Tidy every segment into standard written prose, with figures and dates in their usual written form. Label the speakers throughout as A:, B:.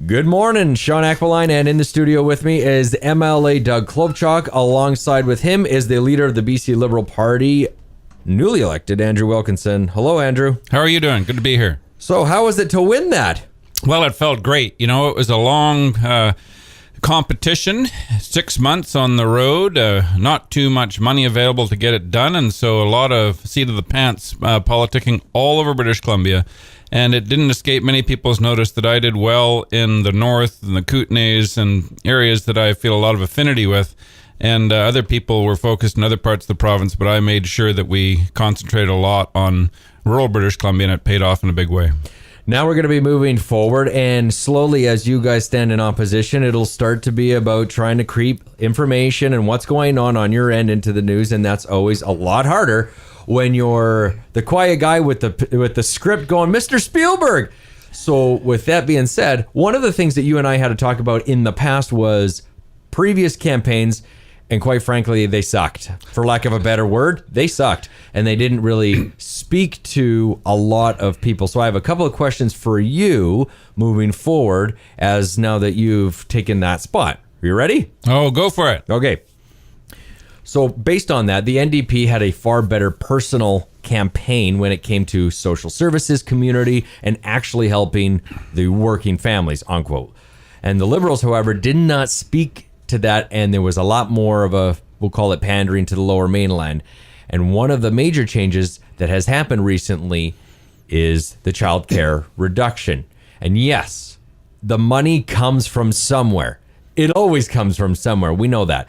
A: Good morning, Shaun Aquiline, and in the studio with me is MLA Doug Clovechok. Alongside with him is the leader of the BC Liberal Party, newly elected Andrew Wilkinson. Hello, Andrew.
B: How are you doing? Good to be here.
A: So how was it to win that?
B: Well, it felt great. You know, it was a long competition, 6 months on the road, not too much money available to get it done, and so a lot of seat of the pants politicking all over British Columbia. And it didn't escape many people's notice that I did well in the north and the Kootenays and areas that I feel a lot of affinity with. And other people were focused in other parts of the province, but I made sure that we concentrated a lot on rural British Columbia, and it paid off in a big way.
A: Now we're going to be moving forward, and slowly as you guys stand in opposition, it'll start to be about trying to creep information and what's going on your end into the news, and that's always a lot harder when you're the quiet guy with the script going, Mr. Spielberg. So with that being said, one of the things that you and I had to talk about in the past was previous campaigns, and quite frankly, they sucked. For lack of a better word, they sucked. And they didn't really speak to a lot of people. So I have a couple of questions for you moving forward as now that you've taken that spot. Are you ready?
B: Oh, go for it.
A: Okay. So based on that, the NDP had a far better personal campaign when it came to social services, community, and actually helping the working families, unquote. And the Liberals, however, did not speak to that, and there was a lot more of a, we'll call it pandering to the lower mainland. And one of the major changes that has happened recently is the child care reduction. And yes, the money comes from somewhere. It always comes from somewhere. We know that.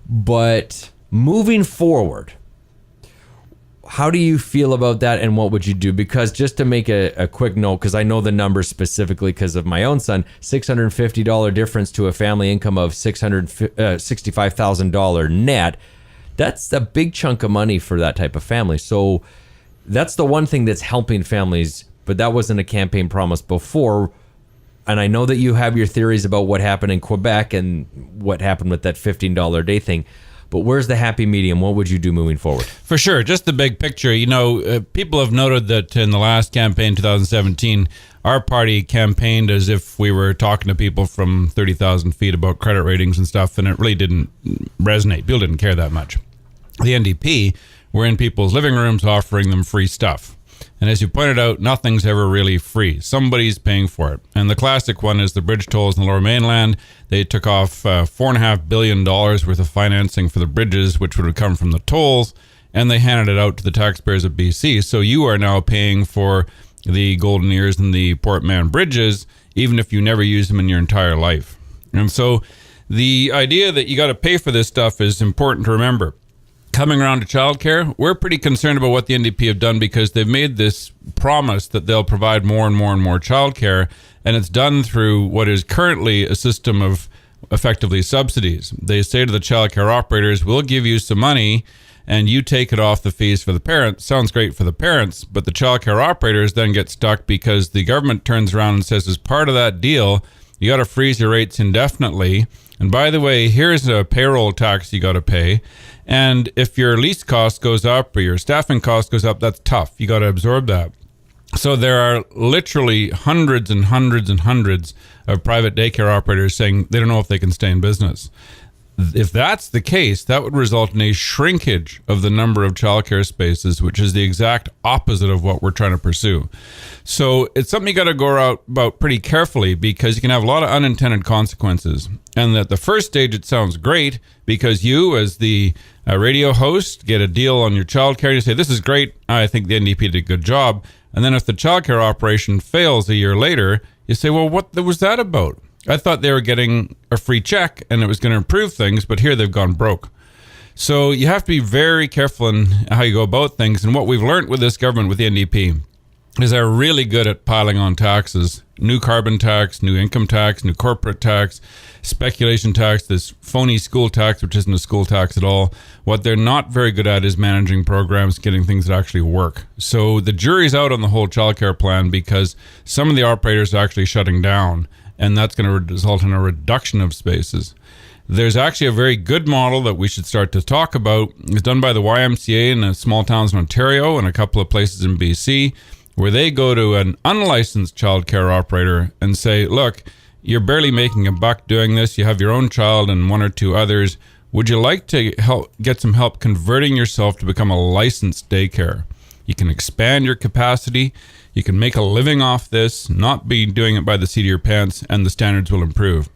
A: But moving forward, how do you feel about that, and what would you do? Because just to make a quick note, because I know the numbers specifically because of my own son, $650 difference to a family income of $65,000 net, that's a big chunk of money for that type of family. So that's the one thing that's helping families, but that wasn't a campaign promise before. And I know that you have your theories about what happened in Quebec and what happened with that $15 a day thing. But where's the happy medium? What would you do moving forward?
B: For sure. Just the big picture. You know, people have noted that in the last campaign, 2017, our party campaigned as if we were talking to people from 30,000 feet about credit ratings and stuff, and it really didn't resonate. People didn't care that much. The NDP were in people's living rooms offering them free stuff. And as you pointed out, nothing's ever really free. Somebody's paying for it. And the classic one is the bridge tolls in the Lower Mainland. They took off $4.5 billion worth of financing for the bridges, which would have come from the tolls, and they handed it out to the taxpayers of BC. So you are now paying for the Golden Ears and the Port Mann bridges, even if you never use them in your entire life. And so the idea that you got to pay for this stuff is important to remember. Coming around to childcare, we're pretty concerned about what the NDP have done because they've made this promise that they'll provide more and more and more childcare, and it's done through what is currently a system of effectively subsidies. They say to the childcare operators, we'll give you some money and you take it off the fees for the parents. Sounds great for the parents, but the childcare operators then get stuck because the government turns around and says, as part of that deal, you got to freeze your rates indefinitely. And by the way, here's a payroll tax you got to pay. And if your lease cost goes up or your staffing cost goes up, that's tough. You got to absorb that. So there are literally hundreds and hundreds and hundreds of private daycare operators saying they don't know if they can stay in business. If that's the case, that would result in a shrinkage of the number of childcare spaces, which is the exact opposite of what we're trying to pursue. So it's something you got to go out about pretty carefully because you can have a lot of unintended consequences. And at the first stage, it sounds great because you, as the radio host, get a deal on your childcare. You say, this is great. I think the NDP did a good job. And then if the childcare operation fails a year later, you say, well, what was that about? I thought they were getting a free check and it was going to improve things, but here they've gone broke. So you have to be very careful in how you go about things. And what we've learned with this government, with the NDP, is they're really good at piling on taxes. New carbon tax, new income tax, new corporate tax, speculation tax, this phony school tax, which isn't a school tax at all. What they're not very good at is managing programs, getting things that actually work. So the jury's out on the whole childcare plan because some of the operators are actually shutting down, and that's going to result in a reduction of spaces. There's actually a very good model that we should start to talk about. It's done by the YMCA in small towns in Ontario and a couple of places in BC, where they go to an unlicensed childcare operator and say, look, You're barely making a buck doing this. You have your own child and one or two others. Would you like to get some help converting yourself to become a licensed daycare? You can expand your capacity. You can make a living off this, not be doing it by the seat of your pants, and the standards will improve.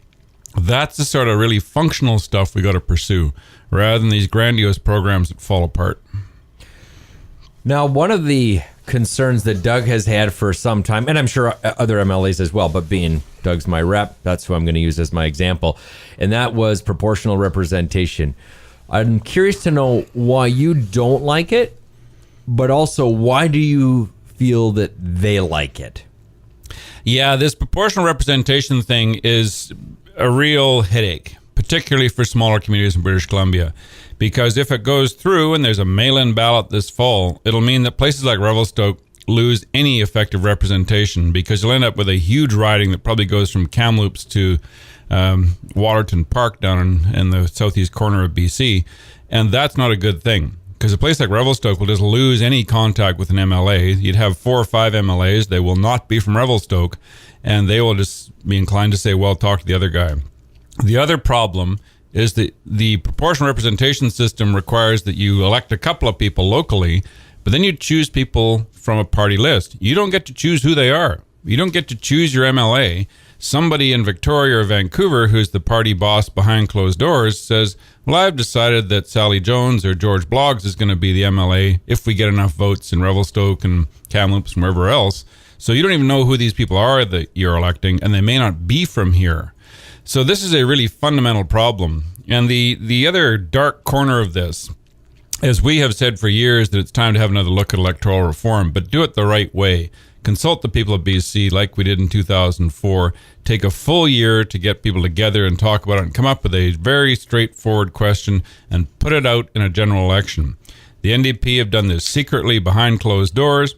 B: That's the sort of really functional stuff we got to pursue, rather than these grandiose programs that fall apart.
A: Now, one of the concerns that Doug has had for some time, and I'm sure other MLAs as well, but being Doug's my rep, that's who I'm going to use as my example, and that was proportional representation. I'm curious to know why you don't like it, but also why do you feel that they like it?
B: Yeah, this proportional representation thing is a real headache, particularly for smaller communities in British Columbia. Because if it goes through and there's a mail-in ballot this fall, it'll mean that places like Revelstoke lose any effective representation, because you'll end up with a huge riding that probably goes from Kamloops to Waterton Park down in the southeast corner of BC. And that's not a good thing, because a place like Revelstoke will just lose any contact with an MLA. You'd have 4 or 5 MLAs. They will not be from Revelstoke, and they will just be inclined to say, well, talk to the other guy. The other problem is that the proportional representation system requires that you elect a couple of people locally, but then you choose people from a party list. You don't get to choose who they are. You don't get to choose your MLA. Somebody in Victoria or Vancouver, who's the party boss behind closed doors, says, well, I've decided that Sally Jones or George Bloggs is going to be the MLA if we get enough votes in Revelstoke and Kamloops and wherever else. So you don't even know who these people are that you're electing, and they may not be from here. So this is a really fundamental problem. And the other dark corner of this, as we have said for years, that it's time to have another look at electoral reform, but do it the right way. Consult the people of BC like we did in 2004. Take a full year to get people together and talk about it and come up with a very straightforward question and put it out in a general election. The NDP have done this secretly behind closed doors.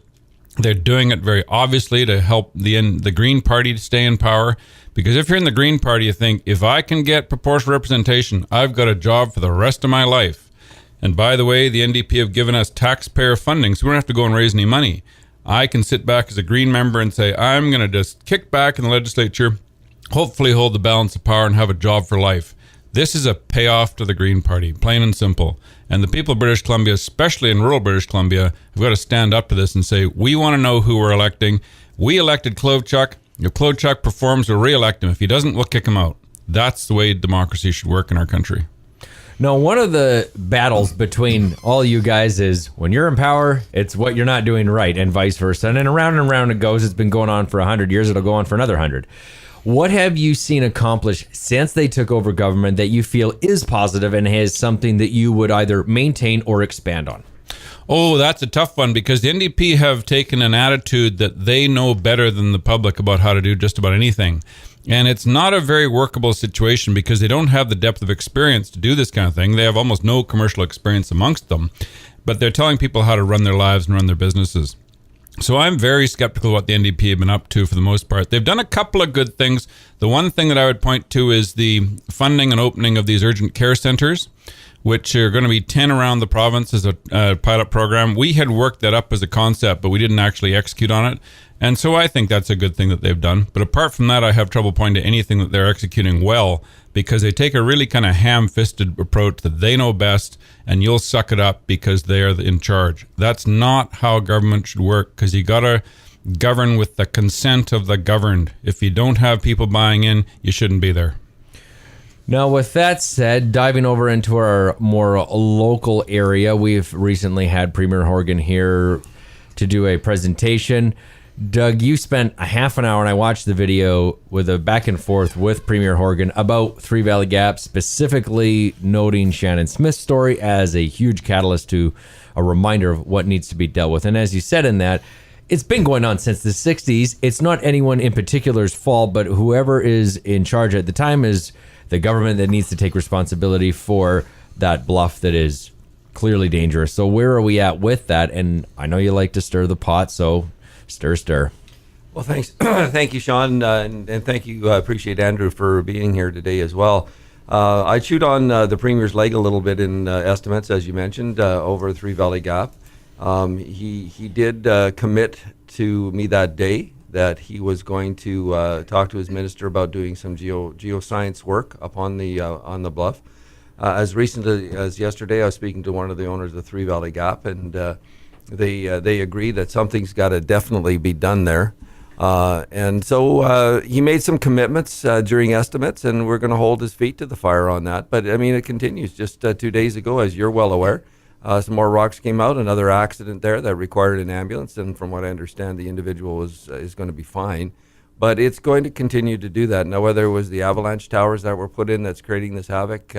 B: They're doing it very obviously to help the Green Party to stay in power. Because if you're in the Green Party, you think, if I can get proportional representation, I've got a job for the rest of my life. And by the way, the NDP have given us taxpayer funding, so we don't have to go and raise any money. I can sit back as a Green member and say, I'm going to just kick back in the legislature, hopefully hold the balance of power and have a job for life. This is a payoff to the Green Party, plain and simple. And the people of British Columbia, especially in rural British Columbia, have got to stand up to this and say, we want to know who we're electing. We elected Clovechok. If Clovechok performs, we'll re-elect him. If he doesn't, we'll kick him out. That's the way democracy should work in our country.
A: Now, one of the battles between all you guys is when you're in power, it's what you're not doing right, and vice versa. And then around and around it goes. It's been going on for 100 years. It'll go on for another 100. What have you seen accomplished since they took over government that you feel is positive and has something that you would either maintain or expand on?
B: Oh, that's a tough one, because the NDP have taken an attitude that they know better than the public about how to do just about anything. And it's not a very workable situation because they don't have the depth of experience to do this kind of thing. They have almost no commercial experience amongst them, but they're telling people how to run their lives and run their businesses. So I'm very skeptical of what the NDP have been up to for the most part. They've done a couple of good things. The one thing that I would point to is the funding and opening of these urgent care centers, which are going to be 10 around the province as a pilot program. We had worked that up as a concept, but we didn't actually execute on it. And so I think that's a good thing that they've done. But apart from that, I have trouble pointing to anything that they're executing well, because they take a really kind of ham-fisted approach that they know best and you'll suck it up because they're in charge. That's not how government should work, because you got to govern with the consent of the governed. If you don't have people buying in, you shouldn't be there.
A: Now, with that said, diving over into our more local area, we've recently had Premier Horgan here to do a presentation. Doug, you spent a half an hour, and I watched the video with a back and forth with Premier Horgan about Three Valley Gap, specifically noting Shannon Smith's story as a huge catalyst to a reminder of what needs to be dealt with. And as you said in that, it's been going on since the 60s. It's not anyone in particular's fault, but whoever is in charge at the time is the government that needs to take responsibility for that bluff that is clearly dangerous. So where are we at with that? And I know you like to stir the pot, so stir.
C: Well, thanks. Thank you, Shaun, and thank you. Appreciate Andrew for being here today as well. I chewed on the Premier's leg a little bit in estimates, as you mentioned, over Three Valley Gap. He did commit to me that day that he was going to talk to his minister about doing some geoscience work up on the bluff. As recently as yesterday, I was speaking to one of the owners of the Three Valley Gap, and they agree that something's got to definitely be done there. And so he made some commitments during estimates, and we're going to hold his feet to the fire on that. But I mean, it continues. Just 2 days ago, as you're well aware, some more rocks came out. Another accident there that required an ambulance, and from what I understand, the individual is going to be fine. But it's going to continue to do that. Now, whether it was the avalanche towers that were put in that's creating this havoc,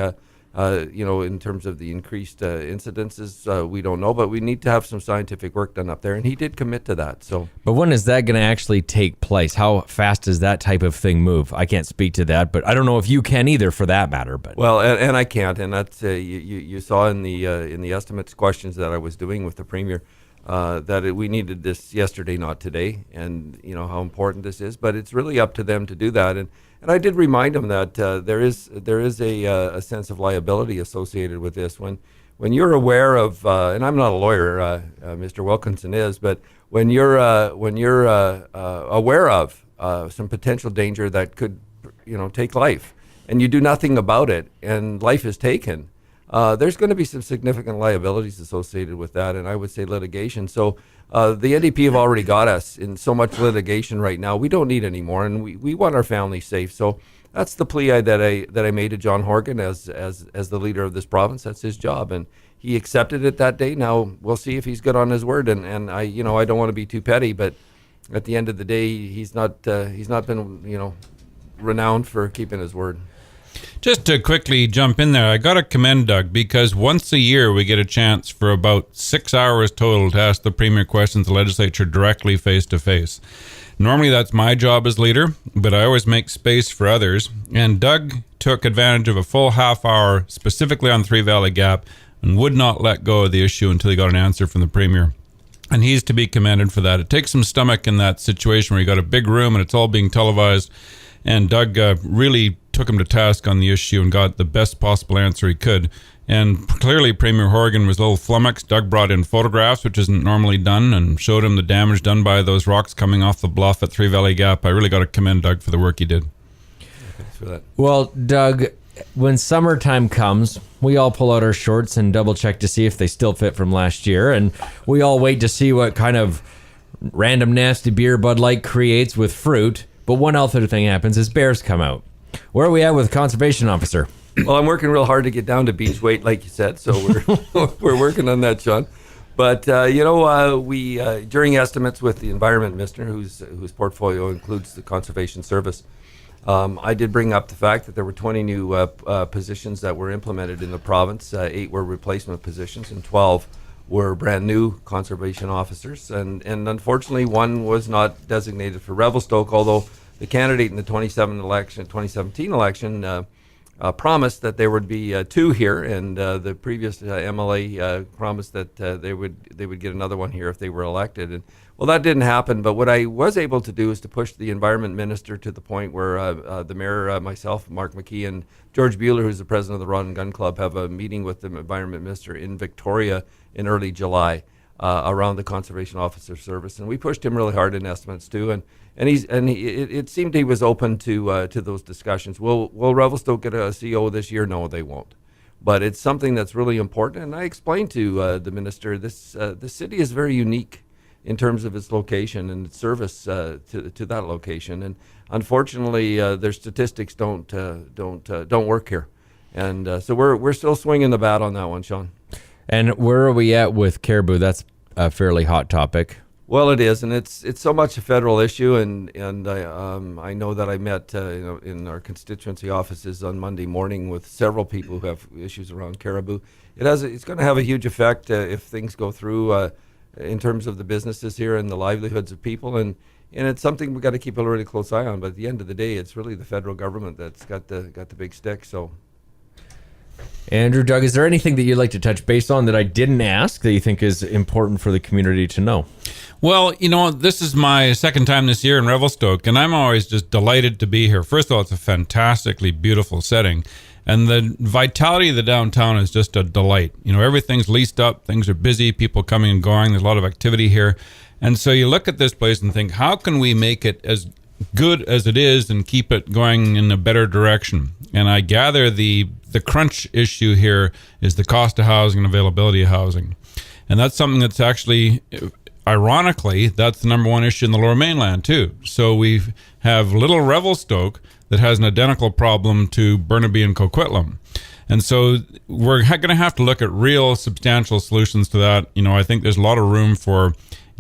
C: in terms of the increased incidences, we don't know, but we need to have some scientific work done up there, and he did commit to that. So,
A: but when is that going to actually take place? How fast does that type of thing move? I can't speak to that, but I don't know if you can either, for that matter. But
C: well, and I can't, and that's you saw in the estimates questions that I was doing with the Premier that we needed this yesterday, not today, and you know how important this is. But it's really up to them to do that, and I did remind them that there is a sense of liability associated with this. When you're aware of, and I'm not a lawyer, Mr. Wilkinson is, but when you're aware of some potential danger that could, take life, and you do nothing about it, and life is taken, there's going to be some significant liabilities associated with that, and I would say litigation. So the NDP have already got us in so much litigation right now. We don't need any more, and we want our families safe. So that's the plea that I made to John Horgan as the leader of this province. That's his job, and he accepted it that day. Now we'll see if he's good on his word. And I don't want to be too petty, but at the end of the day, he's not been renowned for keeping his word.
B: Just to quickly jump in there, I got to commend Doug, because once a year we get a chance for about 6 hours total to ask the Premier questions the legislature directly face to face. Normally that's my job as leader, but I always make space for others. And Doug took advantage of a full half hour specifically on the Three Valley Gap and would not let go of the issue until he got an answer from the Premier. And he's to be commended for that. It takes some stomach in that situation where you got a big room and it's all being televised. And Doug really took him to task on the issue and got the best possible answer he could. And clearly Premier Horgan was a little flummoxed. Doug brought in photographs, which isn't normally done, and showed him the damage done by those rocks coming off the bluff at Three Valley Gap. I really got to commend Doug for the work he did.
C: Thanks for that.
A: Well, Doug, when summertime comes, we all pull out our shorts and double check to see if they still fit from last year, and we all wait to see what kind of random nasty beer Bud Light creates with fruit. But one other thing happens is bears come out. Where are we at with conservation officer?
C: Well, I'm working real hard to get down to beach weight, like you said, so we're working on that, Sean. But we during estimates with the environment minister, whose portfolio includes the conservation service, I did bring up the fact that there were 20 new positions that were implemented in the province. 8 were replacement positions, and 12 were brand new conservation officers. And unfortunately, one was not designated for Revelstoke, although the candidate in the 2017 election promised that there would be 2 here, and the previous MLA promised that they would get another one here if they were elected. And well, that didn't happen. But what I was able to do is to push the environment minister to the point where the mayor, myself, Mark McKee, and George Buehler, who's the president of the Rod and Gun Club, have a meeting with the environment minister in Victoria in early July around the conservation officer service, and we pushed him really hard in estimates too. And it seemed he was open to those discussions. Will Revelstoke get a CO this year? No, they won't. But it's something that's really important. And I explained to the minister this city is very unique in terms of its location and its service to that location. And unfortunately, their statistics don't work here. And so we're still swinging the bat on that one, Sean.
A: And where are we at with caribou? That's a fairly hot topic.
C: Well, it is, and it's so much a federal issue, and I know that I met in our constituency offices on Monday morning with several people who have issues around caribou. It's going to have a huge effect if things go through in terms of the businesses here and the livelihoods of people, and it's something we've got to keep a really close eye on. But at the end of the day, it's really the federal government that's got the big stick. So.
A: Andrew, Doug, is there anything that you'd like to touch base on that I didn't ask that you think is important for the community to know?
B: Well, this is my second time this year in Revelstoke, and I'm always just delighted to be here. First of all, it's a fantastically beautiful setting, and the vitality of the downtown is just a delight. Everything's leased up, things are busy, people coming and going, there's a lot of activity here. And so you look at this place and think, how can we make it as good as it is and keep it going in a better direction? And I gather the crunch issue here is the cost of housing and availability of housing. And that's something that's actually, ironically, that's the number one issue in the Lower Mainland too. So we have little Revelstoke that has an identical problem to Burnaby and Coquitlam. And so we're going to have to look at real substantial solutions to that. I think there's a lot of room for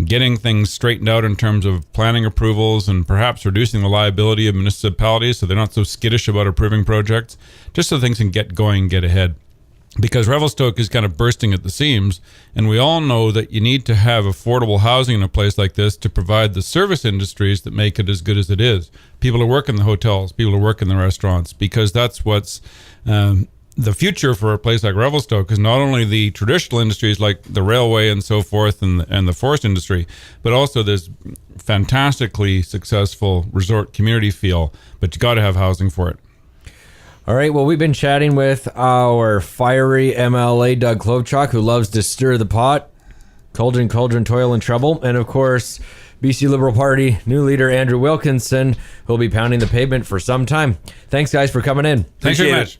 B: getting things straightened out in terms of planning approvals and perhaps reducing the liability of municipalities so they're not so skittish about approving projects, just so things can get going and get ahead. Because Revelstoke is kind of bursting at the seams, and we all know that you need to have affordable housing in a place like this to provide the service industries that make it as good as it is. People who work in the hotels, people who work in the restaurants, because that's what's the future for a place like Revelstoke is not only the traditional industries like the railway and so forth and the forest industry, but also this fantastically successful resort community feel, but you got to have housing for it.
A: All right, well, we've been chatting with our fiery MLA, Doug Clovechok, who loves to stir the pot, cauldron, toil and trouble, and of course, BC Liberal Party new leader Andrew Wilkinson, who'll be pounding the pavement for some time. Thanks, guys, for coming in.
B: Thanks very much.